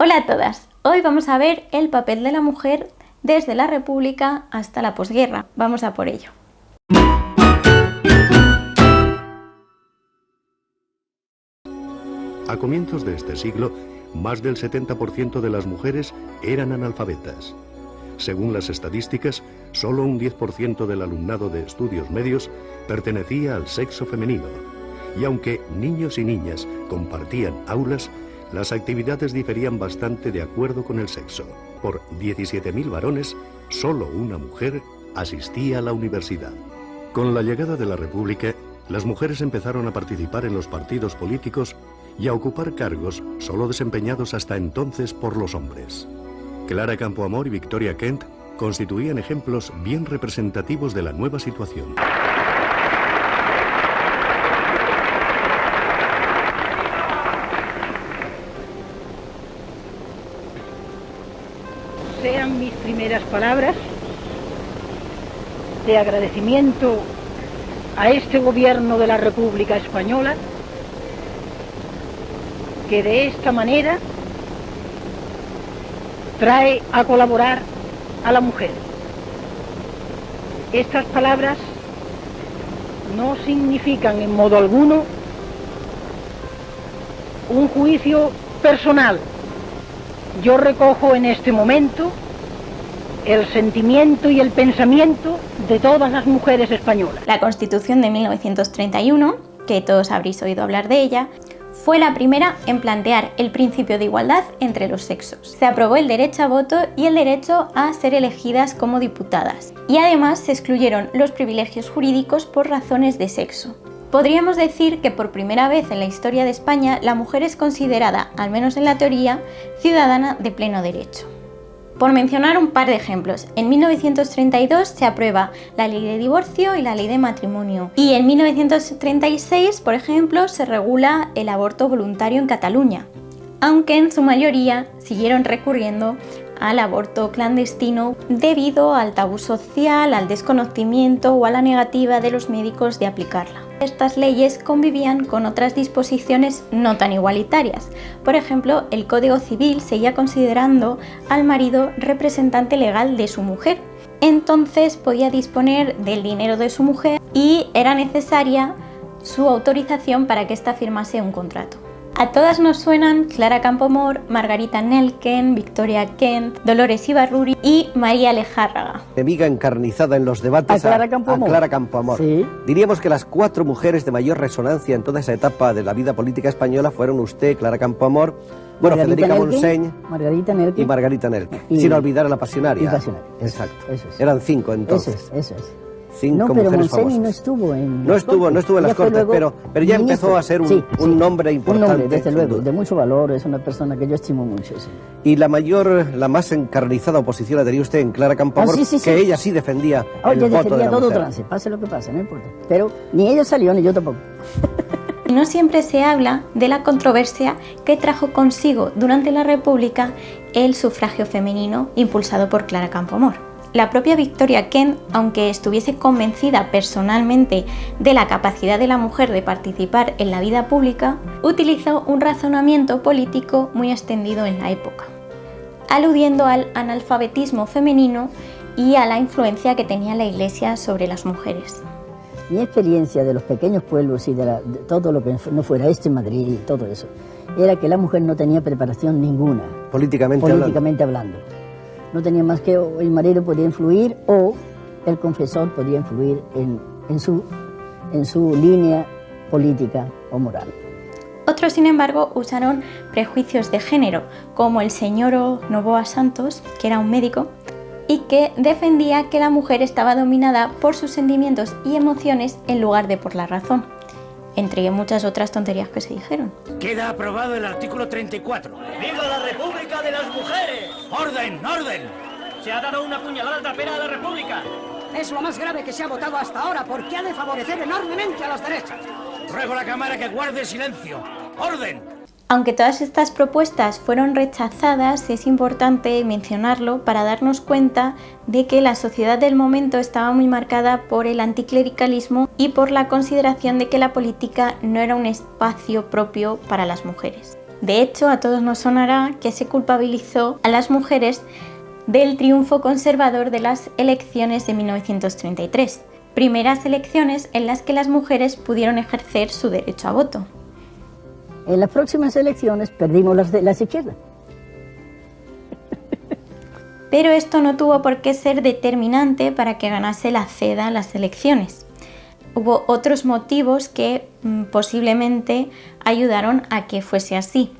Hola a todas, hoy vamos a ver el papel de la mujer desde la República hasta la posguerra. Vamos a por ello. A comienzos de este siglo, más del 70% de las mujeres eran analfabetas. Según las estadísticas, solo un 10% del alumnado de estudios medios pertenecía al sexo femenino. Y aunque niños y niñas compartían aulas, las actividades diferían bastante de acuerdo con el sexo. Por 17.000 varones, solo una mujer asistía a la universidad. Con la llegada de la República, las mujeres empezaron a participar en los partidos políticos y a ocupar cargos solo desempeñados hasta entonces por los hombres. Clara Campoamor y Victoria Kent constituían ejemplos bien representativos de la nueva situación. Sean mis primeras palabras de agradecimiento a este gobierno de la República Española, que de esta manera trae a colaborar a la mujer. Estas palabras no significan en modo alguno un juicio personal. Yo recojo en este momento el sentimiento y el pensamiento de todas las mujeres españolas. La Constitución de 1931, que todos habréis oído hablar de ella, fue la primera en plantear el principio de igualdad entre los sexos. Se aprobó el derecho a voto y el derecho a ser elegidas como diputadas. Y además se excluyeron los privilegios jurídicos por razones de sexo. Podríamos decir que por primera vez en la historia de España la mujer es considerada, al menos en la teoría, ciudadana de pleno derecho. Por mencionar un par de ejemplos, en 1932 se aprueba la ley de divorcio y la ley de matrimonio. Y en 1936, por ejemplo, se regula el aborto voluntario en Cataluña, aunque en su mayoría siguieron recurriendo al aborto clandestino debido al tabú social, al desconocimiento o a la negativa de los médicos de aplicarla. Estas leyes convivían con otras disposiciones no tan igualitarias. Por ejemplo, el Código Civil seguía considerando al marido representante legal de su mujer. Entonces podía disponer del dinero de su mujer y era necesaria su autorización para que ésta firmase un contrato. A todas nos suenan Clara Campoamor, Margarita Nelken, Victoria Kent, Dolores Ibarruri y María Lejárraga. Enemiga encarnizada en los debates a Clara Campoamor. Sí. Diríamos que las 4 mujeres de mayor resonancia en toda esa etapa de la vida política española fueron usted, Clara Campoamor, Federica Montseny y Margarita Nelken. Sin olvidar a la Pasionaria. Exacto. Eso es. Eran 5 entonces. Eso es. 5 pero mujeres Montseny famosas. no estuvo en No estuvo en las Cortes, pero ya empezó a ser un nombre importante. Un nombre, desde luego, de mucho valor, es una persona que yo estimo mucho. Sí. Y la más encarnizada oposición la tenía usted en Clara Campoamor, que ella sí defendía el voto de la todo mujer. trance, pase lo que pase, no importa. Pero ni ella salió, ni yo tampoco. Y no siempre se habla de la controversia que trajo consigo durante la República el sufragio femenino impulsado por Clara Campoamor. La propia Victoria Kent, aunque estuviese convencida personalmente de la capacidad de la mujer de participar en la vida pública, utilizó un razonamiento político muy extendido en la época, aludiendo al analfabetismo femenino y a la influencia que tenía la Iglesia sobre las mujeres. Mi experiencia de los pequeños pueblos y de todo lo que no fuera Madrid y todo eso, era que la mujer no tenía preparación ninguna, políticamente hablando. No tenía más que el marido podía influir o el confesor podía influir en su línea política o moral. Otros, sin embargo, usaron prejuicios de género, como el señor Novoa Santos, que era un médico, y que defendía que la mujer estaba dominada por sus sentimientos y emociones en lugar de por la razón, entre muchas otras tonterías que se dijeron. Queda aprobado el artículo 34. ¡Viva la República de las Mujeres! ¡Orden, orden! Se ha dado una puñalada trapera a la República. Es lo más grave que se ha votado hasta ahora porque ha de favorecer enormemente a las derechas. Ruego a la Cámara que guarde silencio. ¡Orden! Aunque todas estas propuestas fueron rechazadas, es importante mencionarlo para darnos cuenta de que la sociedad del momento estaba muy marcada por el anticlericalismo y por la consideración de que la política no era un espacio propio para las mujeres. De hecho, a todos nos sonará que se culpabilizó a las mujeres del triunfo conservador de las elecciones de 1933, primeras elecciones en las que las mujeres pudieron ejercer su derecho a voto. En las próximas elecciones perdimos las izquierdas. Pero esto no tuvo por qué ser determinante para que ganase la CEDA las elecciones. Hubo otros motivos que posiblemente ayudaron a que fuese así.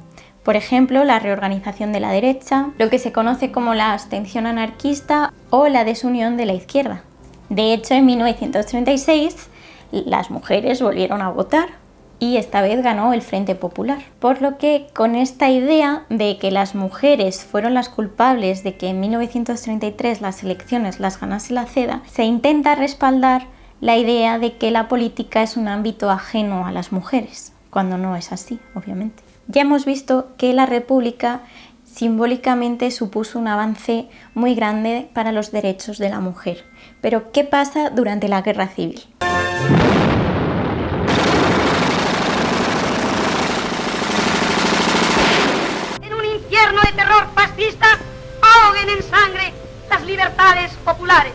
Por ejemplo, la reorganización de la derecha, lo que se conoce como la abstención anarquista o la desunión de la izquierda. De hecho, en 1936 las mujeres volvieron a votar y esta vez ganó el Frente Popular. Por lo que con esta idea de que las mujeres fueron las culpables de que en 1933 las elecciones las ganase la CEDA, se intenta respaldar la idea de que la política es un ámbito ajeno a las mujeres, cuando no es así, obviamente. Ya hemos visto que la República simbólicamente supuso un avance muy grande para los derechos de la mujer. Pero, ¿qué pasa durante la Guerra Civil? En un infierno de terror fascista, ahoguen en sangre las libertades populares.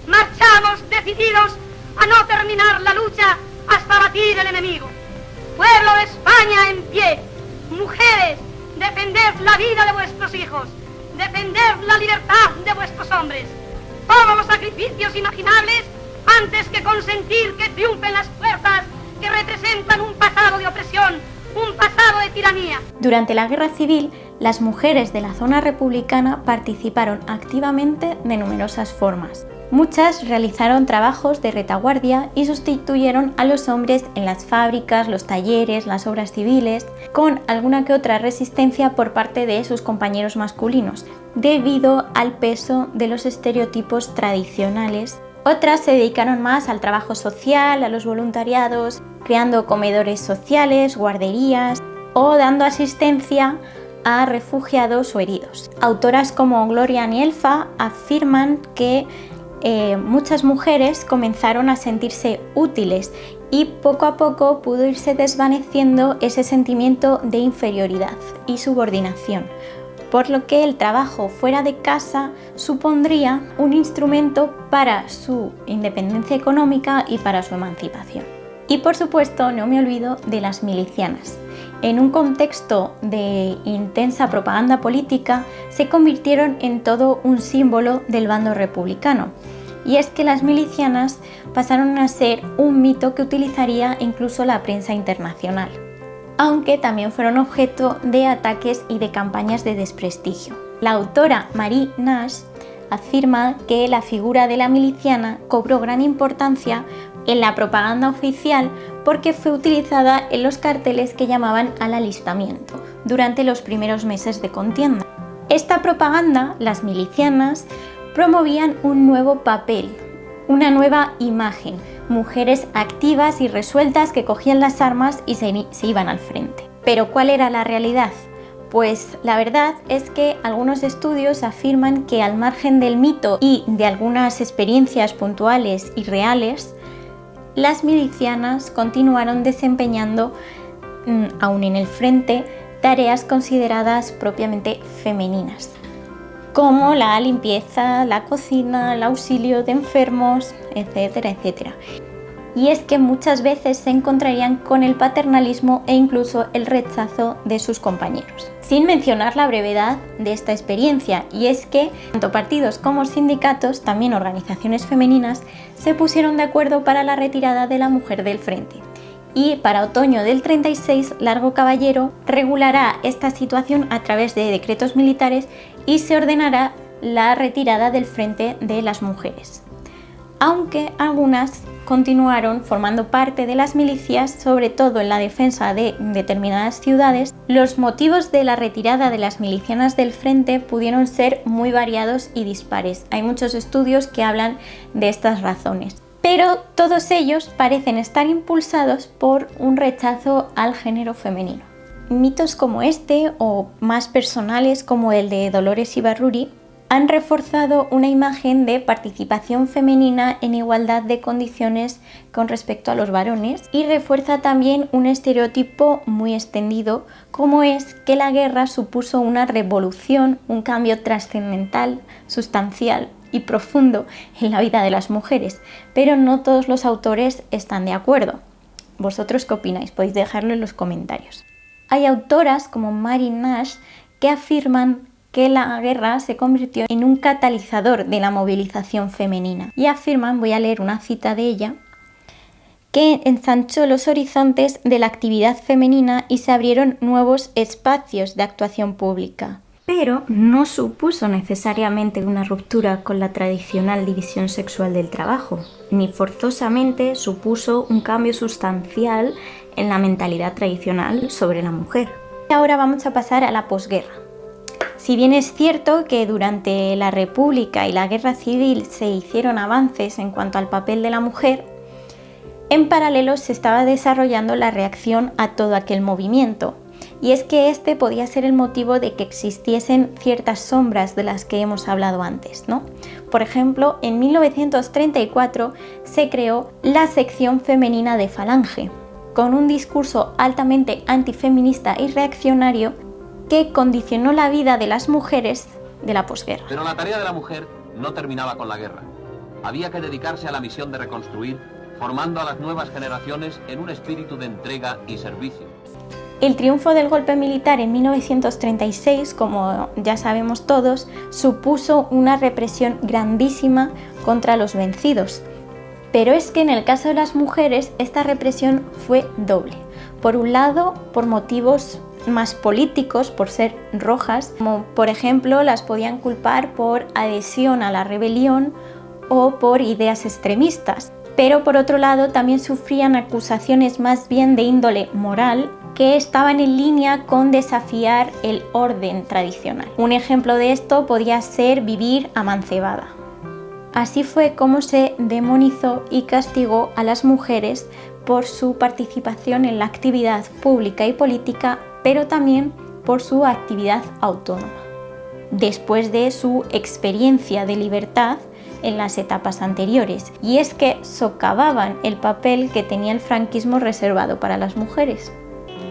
Marchamos decididos a no terminar la lucha hasta batir el enemigo. Pueblo de España en pie, mujeres, defended la vida de vuestros hijos, defended la libertad de vuestros hombres. Todos los sacrificios imaginables antes que consentir que triunfen las fuerzas que representan un pasado de opresión, un pasado de tiranía. Durante la Guerra Civil, las mujeres de la zona republicana participaron activamente de numerosas formas. Muchas realizaron trabajos de retaguardia y sustituyeron a los hombres en las fábricas, los talleres, las obras civiles, con alguna que otra resistencia por parte de sus compañeros masculinos, debido al peso de los estereotipos tradicionales. Otras se dedicaron más al trabajo social, a los voluntariados, creando comedores sociales, guarderías o dando asistencia a refugiados o heridos. Autoras como Gloria Anielfa afirman que muchas mujeres comenzaron a sentirse útiles y poco a poco pudo irse desvaneciendo ese sentimiento de inferioridad y subordinación, por lo que el trabajo fuera de casa supondría un instrumento para su independencia económica y para su emancipación. Y por supuesto no me olvido de las milicianas. En un contexto de intensa propaganda política, se convirtieron en todo un símbolo del bando republicano. Y es que las milicianas pasaron a ser un mito que utilizaría incluso la prensa internacional, aunque también fueron objeto de ataques y de campañas de desprestigio. La autora Marie Nash afirma que la figura de la miliciana cobró gran importancia en la propaganda oficial porque fue utilizada en los carteles que llamaban al alistamiento durante los primeros meses de contienda. Esta propaganda, las milicianas, promovían un nuevo papel, una nueva imagen, mujeres activas y resueltas que cogían las armas y se iban al frente. Pero ¿cuál era la realidad? Pues la verdad es que algunos estudios afirman que al margen del mito y de algunas experiencias puntuales y reales, las milicianas continuaron desempeñando, aún en el frente, tareas consideradas propiamente femeninas, como la limpieza, la cocina, el auxilio de enfermos, etcétera, etcétera. Y es que muchas veces se encontrarían con el paternalismo e incluso el rechazo de sus compañeros. Sin mencionar la brevedad de esta experiencia, y es que tanto partidos como sindicatos, también organizaciones femeninas, se pusieron de acuerdo para la retirada de la mujer del frente. Y para otoño del 36, Largo Caballero regulará esta situación a través de decretos militares y se ordenará la retirada del frente de las mujeres. Aunque algunas continuaron formando parte de las milicias, sobre todo en la defensa de determinadas ciudades, los motivos de la retirada de las milicianas del frente pudieron ser muy variados y dispares. Hay muchos estudios que hablan de estas razones, pero todos ellos parecen estar impulsados por un rechazo al género femenino. Mitos como este, o más personales como el de Dolores Ibarruri, han reforzado una imagen de participación femenina en igualdad de condiciones con respecto a los varones y refuerza también un estereotipo muy extendido, como es que la guerra supuso una revolución, un cambio trascendental, sustancial y profundo en la vida de las mujeres, pero no todos los autores están de acuerdo. ¿Vosotros qué opináis? Podéis dejarlo en los comentarios. Hay autoras como Mary Nash que afirman que la guerra se convirtió en un catalizador de la movilización femenina y afirman, voy a leer una cita de ella, que ensanchó los horizontes de la actividad femenina y se abrieron nuevos espacios de actuación pública. Pero no supuso necesariamente una ruptura con la tradicional división sexual del trabajo, ni forzosamente supuso un cambio sustancial en la mentalidad tradicional sobre la mujer. Y ahora vamos a pasar a la posguerra. Si bien es cierto que durante la República y la Guerra Civil se hicieron avances en cuanto al papel de la mujer, en paralelo se estaba desarrollando la reacción a todo aquel movimiento. Y es que este podía ser el motivo de que existiesen ciertas sombras de las que hemos hablado antes, ¿no? Por ejemplo, en 1934 se creó la sección femenina de Falange, con un discurso altamente antifeminista y reaccionario que condicionó la vida de las mujeres de la posguerra. Pero la tarea de la mujer no terminaba con la guerra. Había que dedicarse a la misión de reconstruir, formando a las nuevas generaciones en un espíritu de entrega y servicio. El triunfo del golpe militar en 1936, como ya sabemos todos, supuso una represión grandísima contra los vencidos. Pero es que en el caso de las mujeres esta represión fue doble. Por un lado, por motivos más políticos, por ser rojas, como por ejemplo las podían culpar por adhesión a la rebelión o por ideas extremistas. Pero por otro lado también sufrían acusaciones más bien de índole moral que estaban en línea con desafiar el orden tradicional. Un ejemplo de esto podía ser vivir amancebada. Así fue como se demonizó y castigó a las mujeres por su participación en la actividad pública y política, pero también por su actividad autónoma, después de su experiencia de libertad en las etapas anteriores. Y es que socavaban el papel que tenía el franquismo reservado para las mujeres.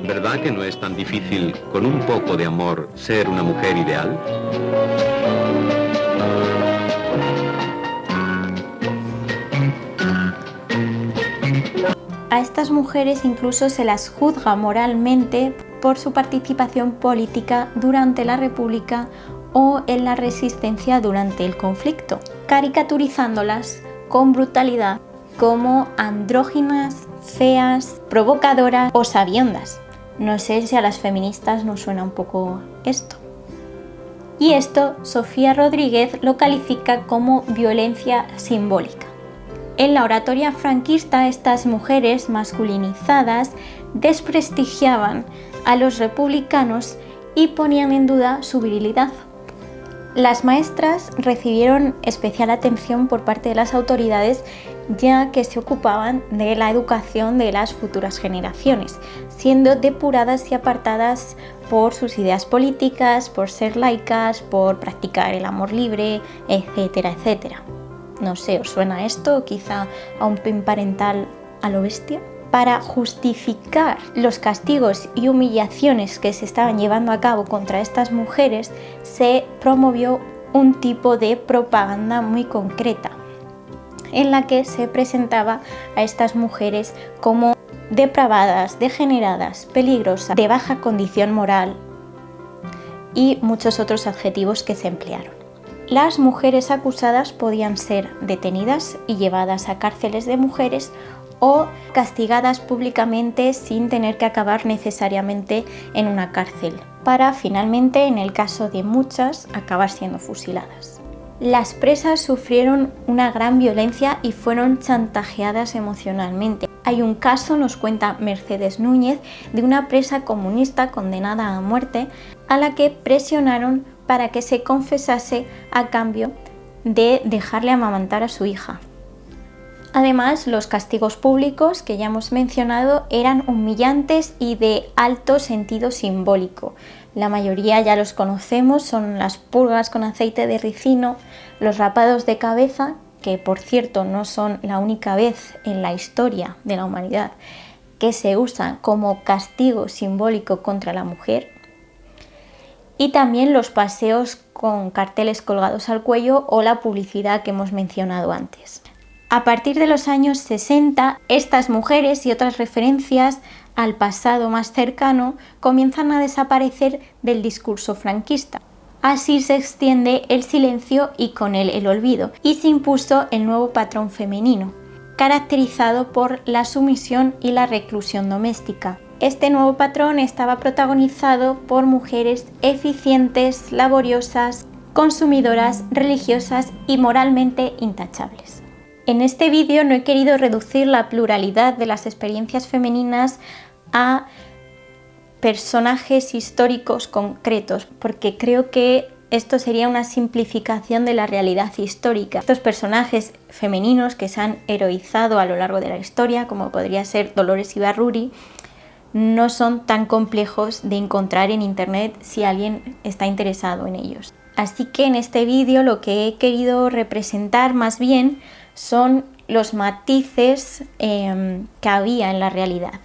¿Verdad que no es tan difícil, con un poco de amor, ser una mujer ideal? A estas mujeres incluso se las juzga moralmente por su participación política durante la República o en la resistencia durante el conflicto, caricaturizándolas con brutalidad como andróginas, feas, provocadoras o sabiondas. No sé si a las feministas nos suena un poco esto. Y esto Sofía Rodríguez lo califica como violencia simbólica. En la oratoria franquista, estas mujeres masculinizadas desprestigiaban a los republicanos y ponían en duda su virilidad. Las maestras recibieron especial atención por parte de las autoridades, ya que se ocupaban de la educación de las futuras generaciones, siendo depuradas y apartadas por sus ideas políticas, por ser laicas, por practicar el amor libre, etcétera, etcétera. No sé, ¿os suena esto? Quizá a un pen parental a lo bestia. Para justificar los castigos y humillaciones que se estaban llevando a cabo contra estas mujeres, se promovió un tipo de propaganda muy concreta, en la que se presentaba a estas mujeres como depravadas, degeneradas, peligrosas, de baja condición moral y muchos otros adjetivos que se emplearon. Las mujeres acusadas podían ser detenidas y llevadas a cárceles de mujeres o castigadas públicamente sin tener que acabar necesariamente en una cárcel, para finalmente, en el caso de muchas, acabar siendo fusiladas. Las presas sufrieron una gran violencia y fueron chantajeadas emocionalmente. Hay un caso, nos cuenta Mercedes Núñez, de una presa comunista condenada a muerte a la que presionaron para que se confesase a cambio de dejarle amamantar a su hija. Además, los castigos públicos que ya hemos mencionado eran humillantes y de alto sentido simbólico. La mayoría ya los conocemos, son las purgas con aceite de ricino, los rapados de cabeza, que por cierto no son la única vez en la historia de la humanidad que se usan como castigo simbólico contra la mujer, y también los paseos con carteles colgados al cuello o la publicidad que hemos mencionado antes. A partir de los años 60, estas mujeres y otras referencias al pasado más cercano comienzan a desaparecer del discurso franquista. Así se extiende el silencio y con él el olvido, y se impuso el nuevo patrón femenino, caracterizado por la sumisión y la reclusión doméstica. Este nuevo patrón estaba protagonizado por mujeres eficientes, laboriosas, consumidoras, religiosas y moralmente intachables. En este vídeo no he querido reducir la pluralidad de las experiencias femeninas a personajes históricos concretos, porque creo que esto sería una simplificación de la realidad histórica. Estos personajes femeninos que se han heroizado a lo largo de la historia, como podría ser Dolores Ibárruri, no son tan complejos de encontrar en internet si alguien está interesado en ellos. Así que en este vídeo lo que he querido representar más bien son los matices que había en la realidad.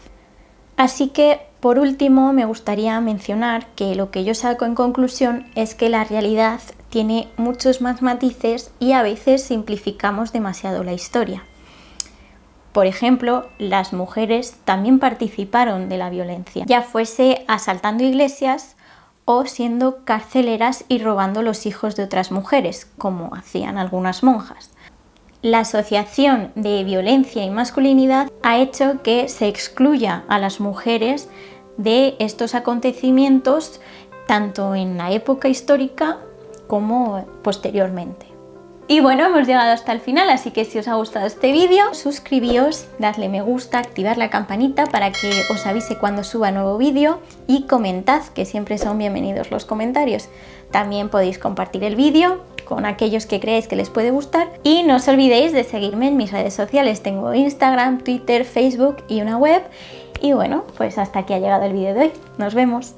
Así que, por último, me gustaría mencionar que lo que yo saco en conclusión es que la realidad tiene muchos más matices y a veces simplificamos demasiado la historia. Por ejemplo, las mujeres también participaron de la violencia, ya fuese asaltando iglesias o siendo carceleras y robando los hijos de otras mujeres, como hacían algunas monjas. La asociación de violencia y masculinidad ha hecho que se excluya a las mujeres de estos acontecimientos tanto en la época histórica como posteriormente. Y bueno, hemos llegado hasta el final, así que si os ha gustado este vídeo, suscribíos, dadle me gusta, activad la campanita para que os avise cuando suba nuevo vídeo y comentad, que siempre son bienvenidos los comentarios. También podéis compartir el vídeo con aquellos que creáis que les puede gustar y no os olvidéis de seguirme en mis redes sociales. Tengo Instagram, Twitter, Facebook y una web. Y bueno, pues hasta aquí ha llegado el vídeo de hoy. Nos vemos.